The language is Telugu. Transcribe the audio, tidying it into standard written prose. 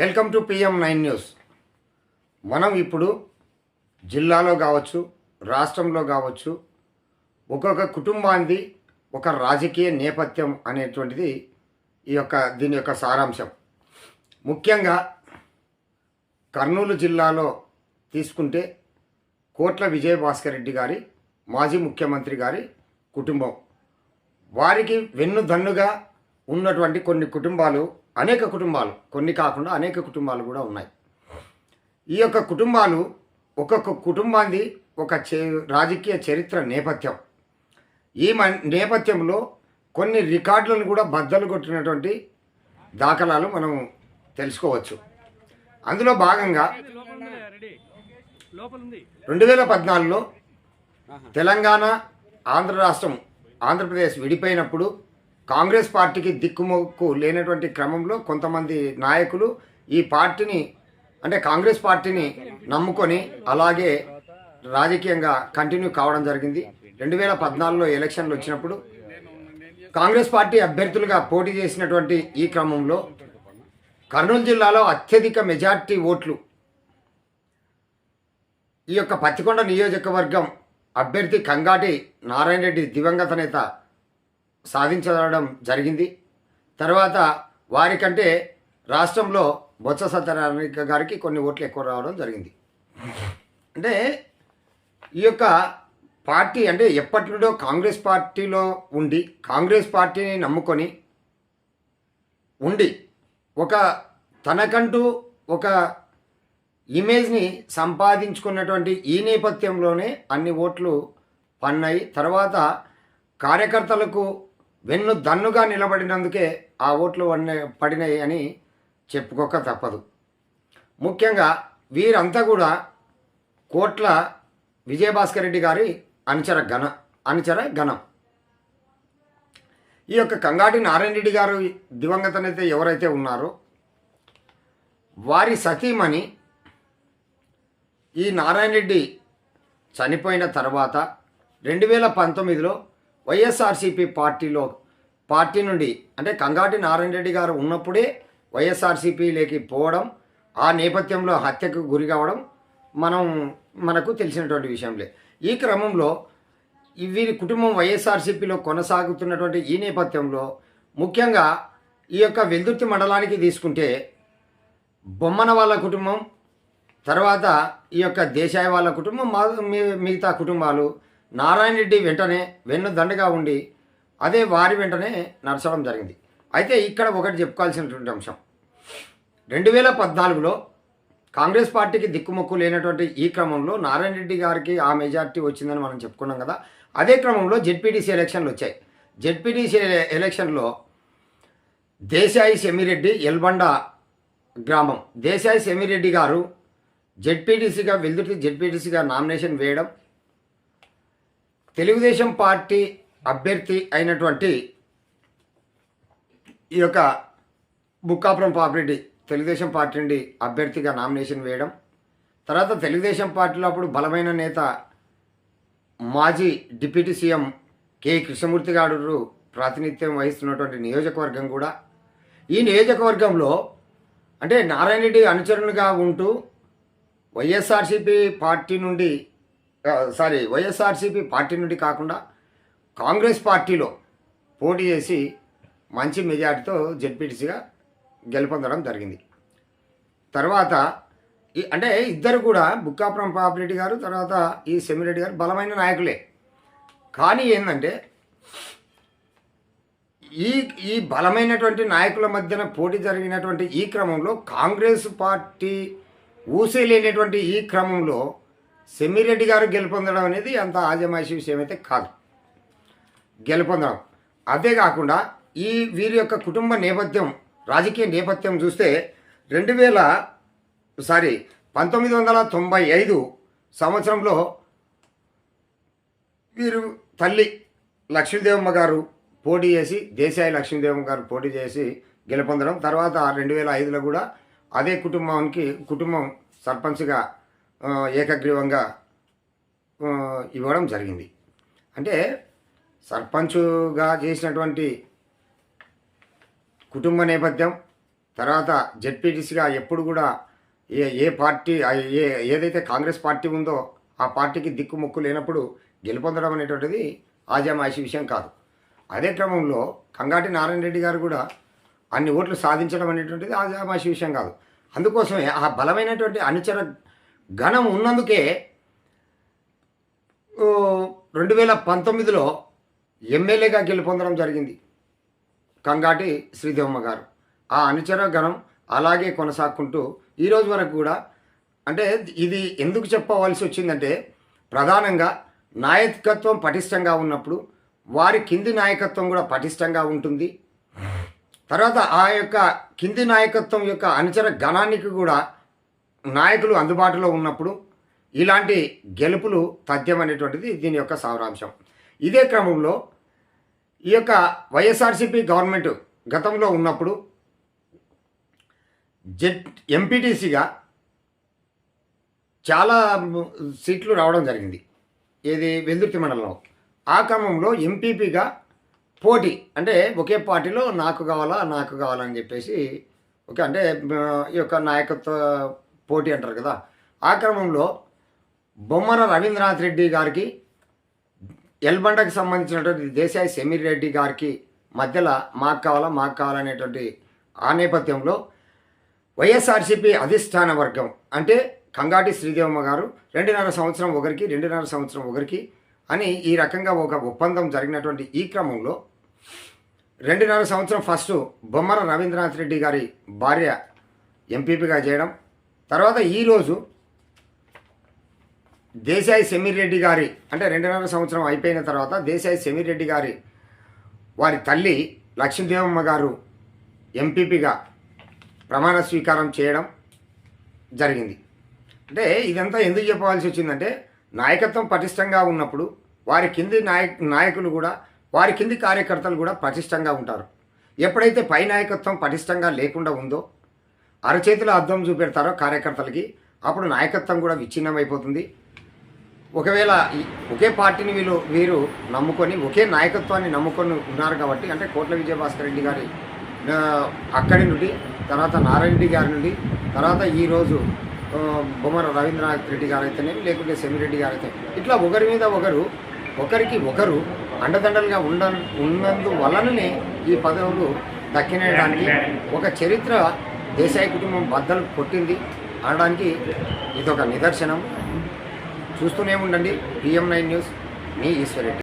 Welcome to PM9 news. మనం ఇప్పుడు జిల్లాలో కావచ్చు, రాష్ట్రంలో కావచ్చు, ఒక్కొక్క కుటుంబానికి ఒక రాజకీయ నేపథ్యం అనేటువంటిది దీని యొక్క సారాంశం. ముఖ్యంగా కర్నూలు జిల్లాలో తీసుకుంటే కోట్ల విజయభాస్కర్ రెడ్డి గారి మాజీ ముఖ్యమంత్రి గారి కుటుంబం, వారికి వెన్నుదన్నుగా ఉన్నటువంటి కొన్ని కుటుంబాలు, అనేక కుటుంబాలు, కొన్ని కాకుండా అనేక కుటుంబాలు కూడా ఉన్నాయి. ఈ యొక్క కుటుంబాలు ఒక్కొక్క కుటుంబాన్ని ఒక రాజకీయ చరిత్ర నేపథ్యం. ఈ నేపథ్యంలో కొన్ని రికార్డులను కూడా బద్దలు కొట్టినటువంటి దాఖలాలు మనం తెలుసుకోవచ్చు. అందులో భాగంగా 2014లో తెలంగాణ ఆంధ్రప్రదేశ్ విడిపోయినప్పుడు కాంగ్రెస్ పార్టీకి దిక్కుమొక్కు లేనటువంటి క్రమంలో కొంతమంది నాయకులు ఈ పార్టీని, అంటే కాంగ్రెస్ పార్టీని నమ్ముకొని అలాగే రాజకీయంగా కంటిన్యూ కావడం జరిగింది. 2014లో ఎలక్షన్లు వచ్చినప్పుడు కాంగ్రెస్ పార్టీ అభ్యర్థులుగా పోటీ చేసినటువంటి ఈ క్రమంలో కర్నూలు జిల్లాలో అత్యధిక మెజార్టీ ఓట్లు ఈ యొక్క పత్తికొండ నియోజకవర్గం అభ్యర్థి కంగాటి నారాయణ రెడ్డి దివంగత నేత సాధించడం జరిగింది. తర్వాత వారికంటే రాష్ట్రంలో బొత్స సత్యనారాయణ గారికి కొన్ని ఓట్లు ఎక్కువ రావడం జరిగింది. అంటే ఈ యొక్క పార్టీ అంటే ఎప్పటి నుండో కాంగ్రెస్ పార్టీలో ఉండి, కాంగ్రెస్ పార్టీని నమ్ముకొని ఉండి ఒక తనకంటూ ఒక ఇమేజ్ని సంపాదించుకున్నటువంటి ఈ నేపథ్యంలోనే అన్ని ఓట్లు పన్నాయి. తర్వాత కార్యకర్తలకు వెన్ను దన్నుగా నిలబడినందుకే ఆ ఓట్లు పడినాయి అని చెప్పుకోక తప్పదు. ముఖ్యంగా వీరంతా కూడా కోట్ల విజయభాస్కర్ రెడ్డి గారి అనుచర గణం. ఈ యొక్క కంగాటి నారాయణ రెడ్డి గారు దివంగత నేత ఎవరైతే ఉన్నారో వారి సతీమణి ఈ నారాయణ రెడ్డి చనిపోయిన తర్వాత 2019లో వైఎస్ఆర్సీపీ పార్టీ నుండి, అంటే కంగాటి నారాయణ రెడ్డి గారు ఉన్నప్పుడే వైఎస్ఆర్సీపీలోకి పోవడం, ఆ నేపథ్యంలో హత్యకు గురి కావడం మనకు తెలిసినటువంటి విషయంలే. ఈ క్రమంలో వీరి కుటుంబం వైఎస్ఆర్సీపీలో కొనసాగుతున్నటువంటి ఈ నేపథ్యంలో ముఖ్యంగా ఈ యొక్క వెల్దుర్తి మండలానికి తీసుకుంటే బొమ్మన వాళ్ళ కుటుంబం, తర్వాత ఈ యొక్క దేశాయి వాళ్ళ కుటుంబం, మిగతా కుటుంబాలు నారాయణ రెడ్డి వెంటనే వెన్నుదండగా ఉండి అదే వారి వెంటనే నడచడం జరిగింది. అయితే ఇక్కడ ఒకటి చెప్పుకోవాల్సినటువంటి అంశం, 2014లో కాంగ్రెస్ పార్టీకి దిక్కుమొక్కు లేనటువంటి ఈ క్రమంలో నారాయణ రెడ్డి గారికి ఆ మెజార్టీ వచ్చిందని మనం చెప్పుకున్నాం కదా. అదే క్రమంలో జెడ్పీటీసీ ఎలక్షన్లు వచ్చాయి. జెడ్పీటీసీ ఎలక్షన్లో దేశాయి సెమిరెడ్డి, ఎల్బండ గ్రామం, దేశాయి సెమిరెడ్డి గారు జెడ్పీటీసీగా, వెల్దుర్తి జెడ్పీటీసీగా నామినేషన్ వేయడం, తెలుగుదేశం పార్టీ అభ్యర్థి అయినటువంటి ఈ యొక్క బుక్కాపురం పాపిరెడ్డి తెలుగుదేశం పార్టీ నుండి అభ్యర్థిగా నామినేషన్ వేయడం, తర్వాత తెలుగుదేశం పార్టీలో అప్పుడు బలమైన నేత మాజీ డిప్యూటీ సీఎం కె కృష్ణమూర్తి గారు ప్రాతినిధ్యం వహిస్తున్నటువంటి నియోజకవర్గం కూడా. ఈ నియోజకవర్గంలో అంటే నారాయణ రెడ్డి అనుచరునిగా ఉంటూ వైఎస్ఆర్సీపీ పార్టీ నుండి కాకుండా కాంగ్రెస్ పార్టీలో పోటీ చేసి మంచి మెజార్టీతో జెడ్పీటీసీగా గెలుపొందడం జరిగింది. తర్వాత అంటే ఇద్దరు కూడా బుక్కాపురం పాపిరెడ్డి గారు, తర్వాత ఈ సెమిరెడ్డి గారు బలమైన నాయకులే. కానీ ఏంటంటే ఈ బలమైనటువంటి నాయకుల మధ్యన పోటీ జరిగినటువంటి ఈ క్రమంలో కాంగ్రెస్ పార్టీ ఊసేలేనటువంటి ఈ క్రమంలో సెమిరెడ్డి గారు గెలుపొందడం అనేది అంత ఆజమాయిషీ విషయం అయితే కాదు. గెలుపొందడం అదే కాకుండా వీరి యొక్క కుటుంబ నేపథ్యం, రాజకీయ నేపథ్యం చూస్తే 1995 సంవత్సరంలో వీరు తల్లి లక్ష్మీదేవమ్మ గారు పోటీ చేసి, దేశాయి లక్ష్మీదేవమ్మ గారు పోటీ చేసి గెలుపొందడం, తర్వాత 2005లో కూడా అదే కుటుంబం సర్పంచ్గా ఏకగ్రీవంగా ఇవ్వడం జరిగింది. అంటే సర్పంచుగా చేసినటువంటి కుటుంబ నేపథ్యం, తర్వాత జెడ్పీటీసీగా ఎప్పుడు కూడా ఏ పార్టీ ఏదైతే కాంగ్రెస్ పార్టీ ఉందో ఆ పార్టీకి దిక్కుముక్కు లేనప్పుడు గెలుపొందడం అనేటువంటిది ఆజామాషి విషయం కాదు. అదే క్రమంలో కంగాటి నారాయణ రెడ్డి గారు కూడా అన్ని ఓట్లు సాధించడం అనేటువంటిది ఆజామాషి విషయం కాదు. అందుకోసమే ఆ బలమైనటువంటి అనుచర గణం ఉన్నందుకే 2019లో ఎమ్మెల్యేగా గెలుపొందడం జరిగింది కంగాటి శ్రీదేవమ్మ గారు. ఆ అనుచర గణం అలాగే కొనసాగుకుంటూ ఈరోజు వరకు కూడా, అంటే ఇది ఎందుకు చెప్పవలసి వచ్చిందంటే, ప్రధానంగా నాయకత్వం పటిష్టంగా ఉన్నప్పుడు వారి కింది నాయకత్వం కూడా పటిష్టంగా ఉంటుంది. తర్వాత ఆ యొక్క కింది నాయకత్వం యొక్క అనుచర గణానికి కూడా నాయకులు అందుబాటులో ఉన్నప్పుడు ఇలాంటి గెలుపులు తథ్యం అనేటువంటిది దీని యొక్క సారాంశం. ఇదే క్రమంలో ఈ యొక్క వైఎస్ఆర్సీపీ గవర్నమెంట్ గతంలో ఉన్నప్పుడు ఎంపీటీసీగా చాలా సీట్లు రావడం జరిగింది, ఏది వెల్దుర్తి మండలంలో. ఆ క్రమంలో ఎంపీపీగా పోటీ, అంటే ఒకే పార్టీలో నాకు కావాలని చెప్పేసి అంటే ఈ యొక్క నాయకత్వ పోటీ అంటారు కదా. ఆ క్రమంలో బొమ్మర రవీంద్రనాథ్ రెడ్డి గారికి, ఎల్బండకి సంబంధించినటువంటి దేశాయి సమీర్ రెడ్డి గారికి మధ్యలో మాకు కావాలనేటువంటి ఆ నేపథ్యంలో వైఎస్ఆర్సీపీ అధిష్టాన వర్గం అంటే కంగాటి శ్రీదేవమ్మ గారు 2.5 సంవత్సరం ఒకరికి, 2.5 సంవత్సరం ఒకరికి అని ఈ రకంగా ఒక ఒప్పందం జరిగినటువంటి ఈ క్రమంలో 2.5 సంవత్సరం ఫస్ట్ బొమ్మర రవీంద్రనాథ్ రెడ్డి గారి భార్య ఎంపీపీగా చేయడం, తర్వాత ఈరోజు దేశాయి సమీర్ రెడ్డి గారి, అంటే 2.5 సంవత్సరం అయిపోయిన తర్వాత దేశాయి సమీర్ రెడ్డి గారి వారి తల్లి లక్ష్మీదేవమ్మ గారు ఎంపీపీగా ప్రమాణ స్వీకారం చేయడం జరిగింది. అంటే ఇదంతా ఎందుకు చెప్పవలసి వచ్చిందంటే, నాయకత్వం పటిష్టంగా ఉన్నప్పుడు వారి కింది నాయకులు కూడా, వారి కింది కార్యకర్తలు కూడా పటిష్టంగా ఉంటారు. ఎప్పుడైతే పై నాయకత్వం పటిష్టంగా లేకుండా ఉందో, అరచేతిలో అద్దం చూపెడతారో కార్యకర్తలకి, అప్పుడు నాయకత్వం కూడా విచ్ఛిన్నమైపోతుంది. ఒకవేళ ఒకే పార్టీని వీరు నమ్ముకొని, ఒకే నాయకత్వాన్ని నమ్ముకొని ఉన్నారు కాబట్టి, అంటే కోట్ల విజయభాస్కర్ రెడ్డి గారి అక్కడి నుండి, తర్వాత నారాయణ రెడ్డి గారి నుండి, తర్వాత ఈరోజు బొమ్మర రవీంద్రనాథ్ రెడ్డి గారు అయితేనేమి, లేకుంటే సెమిరెడ్డి గారు అయితే, ఇట్లా ఒకరి మీద ఒకరికి ఒకరు అండదండలుగా ఉన్నందువలననే ఈ పదవులు దక్కినడానికి ఒక చరిత్ర దేశాయి కుటుంబం బద్దలు కొట్టింది అనడానికి ఇదొక నిదర్శనం. చూస్తూనే ఉండండి PM9 న్యూస్. మీ ఈశ్వరెడ్డి.